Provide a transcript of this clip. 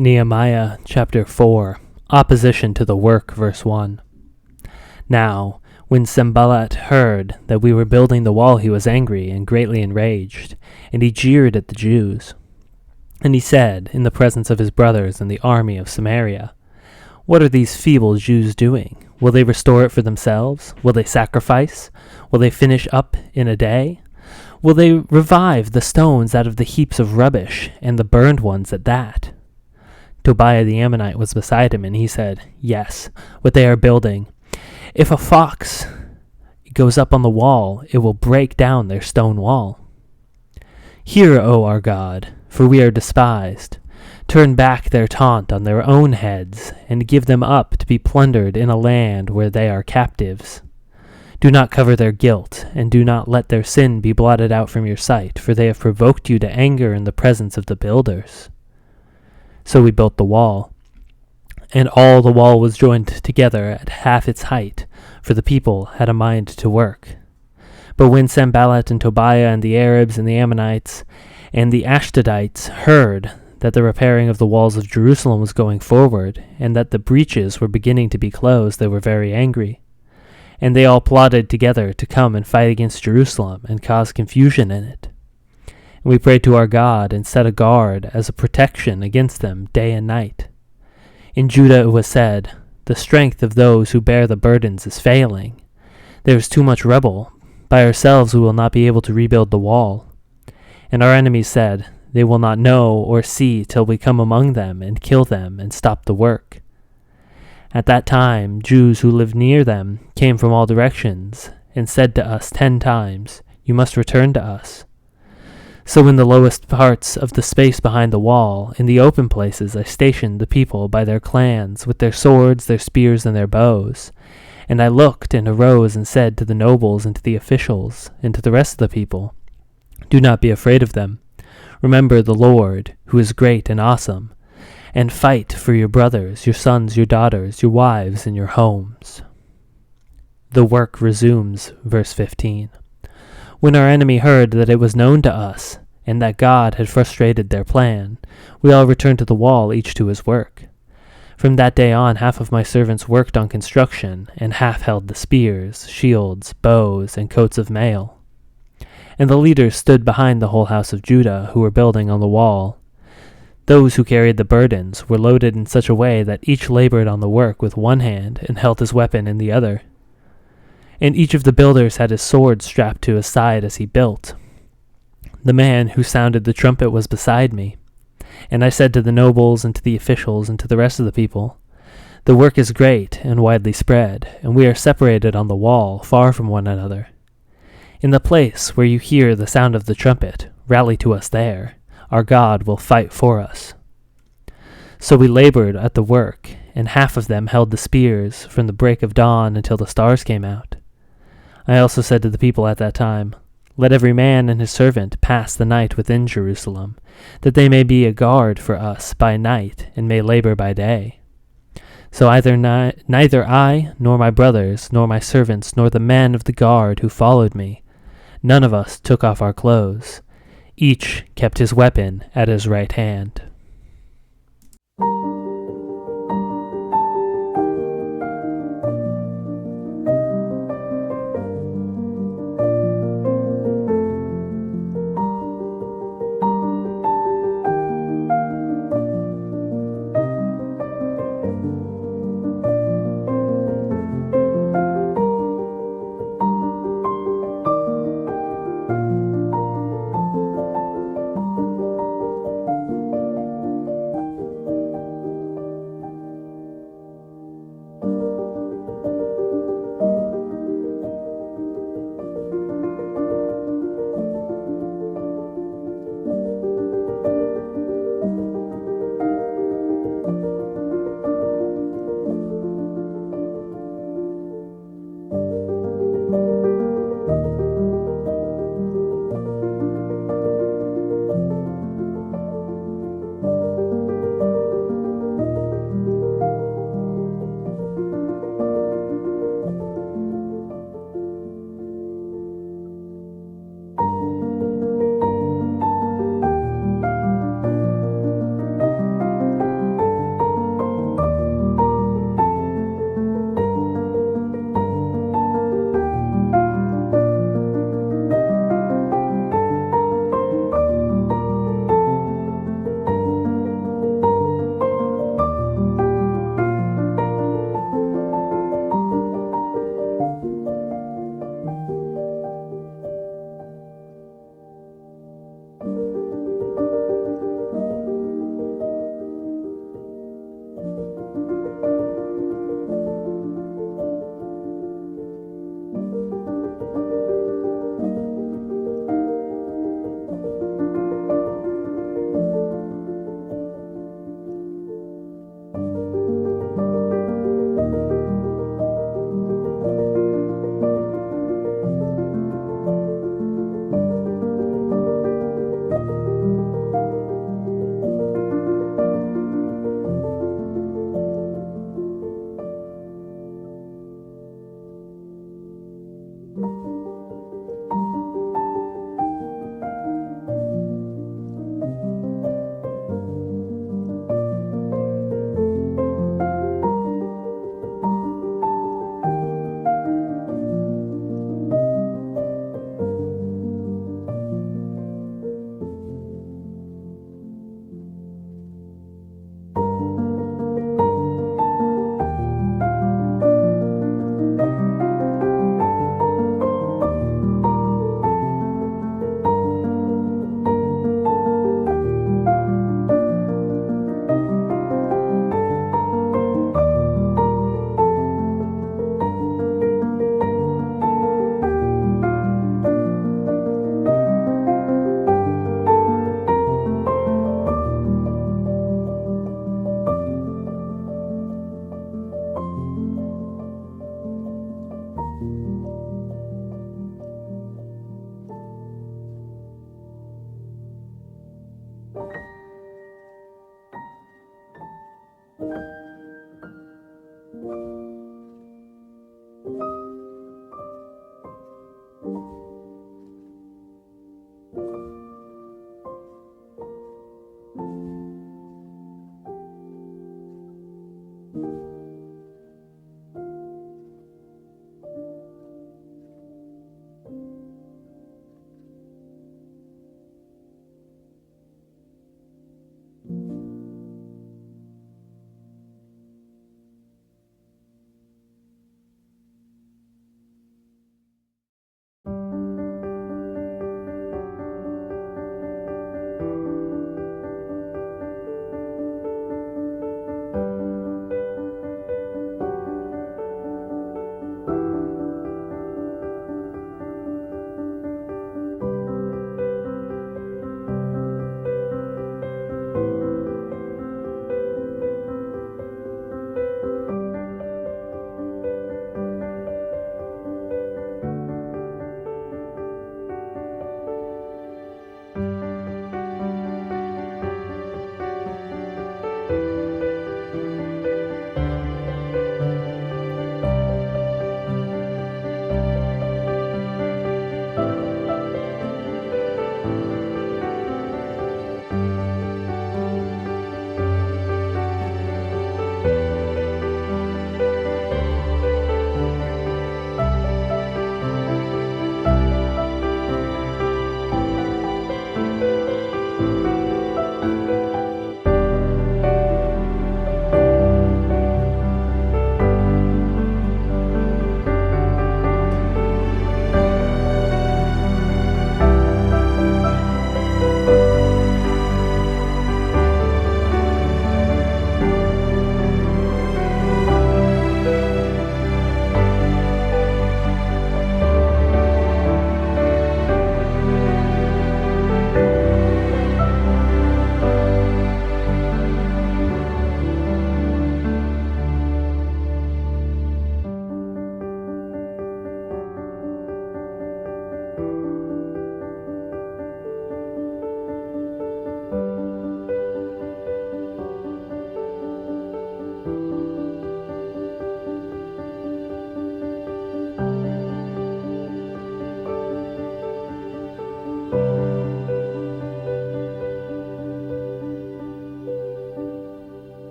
Nehemiah chapter 4, Opposition to the Work, verse 1. Now, when Sanballat heard that we were building the wall, he was angry and greatly enraged, and he jeered at the Jews. And he said, in the presence of his brothers and the army of Samaria, "What are these feeble Jews doing? Will they restore it for themselves? Will they sacrifice? Will they finish up in a day? Will they revive the stones out of the heaps of rubbish, and the burned ones at that?" Tobiah the Ammonite was beside him, and he said, "Yes, what they are building. If a fox goes up on the wall, it will break down their stone wall. Hear, O our God, for we are despised. Turn back their taunt on their own heads, and give them up to be plundered in a land where they are captives. Do not cover their guilt, and do not let their sin be blotted out from your sight, for they have provoked you to anger in the presence of the builders." So we built the wall, and all the wall was joined together at half its height, for the people had a mind to work. But when Sanballat and Tobiah and the Arabs and the Ammonites and the Ashdodites heard that the repairing of the walls of Jerusalem was going forward, and that the breaches were beginning to be closed, they were very angry. And they all plotted together to come and fight against Jerusalem and cause confusion in it. And we prayed to our God and set a guard as a protection against them day and night. In Judah it was said, "The strength of those who bear the burdens is failing. There is too much rubble. By ourselves we will not be able to rebuild the wall." And our enemies said, "They will not know or see till we come among them and kill them and stop the work." At that time Jews who lived near them came from all directions and said to us 10 times, "You must return to us." So in the lowest parts of the space behind the wall, in the open places, I stationed the people by their clans, with their swords, their spears, and their bows. And I looked and arose and said to the nobles and to the officials and to the rest of the people, "Do not be afraid of them. Remember the Lord, who is great and awesome, and fight for your brothers, your sons, your daughters, your wives, and your homes." The work resumes, verse 15. When our enemy heard that it was known to us, and that God had frustrated their plan, we all returned to the wall, each to his work. From that day on, half of my servants worked on construction, and half held the spears, shields, bows, and coats of mail. And the leaders stood behind the whole house of Judah, who were building on the wall. Those who carried the burdens were loaded in such a way that each labored on the work with one hand and held his weapon in the other. And each of the builders had his sword strapped to his side as he built. The man who sounded the trumpet was beside me, and I said to the nobles and to the officials and to the rest of the people, "The work is great and widely spread, and we are separated on the wall, far from one another. In the place where you hear the sound of the trumpet, rally to us there. Our God will fight for us." So we labored at the work, and half of them held the spears from the break of dawn until the stars came out. I also said to the people at that time, "Let every man and his servant pass the night within Jerusalem, that they may be a guard for us by night and may labor by day." So neither I, nor my brothers, nor my servants, nor the men of the guard who followed me, none of us took off our clothes. Each kept his weapon at his right hand.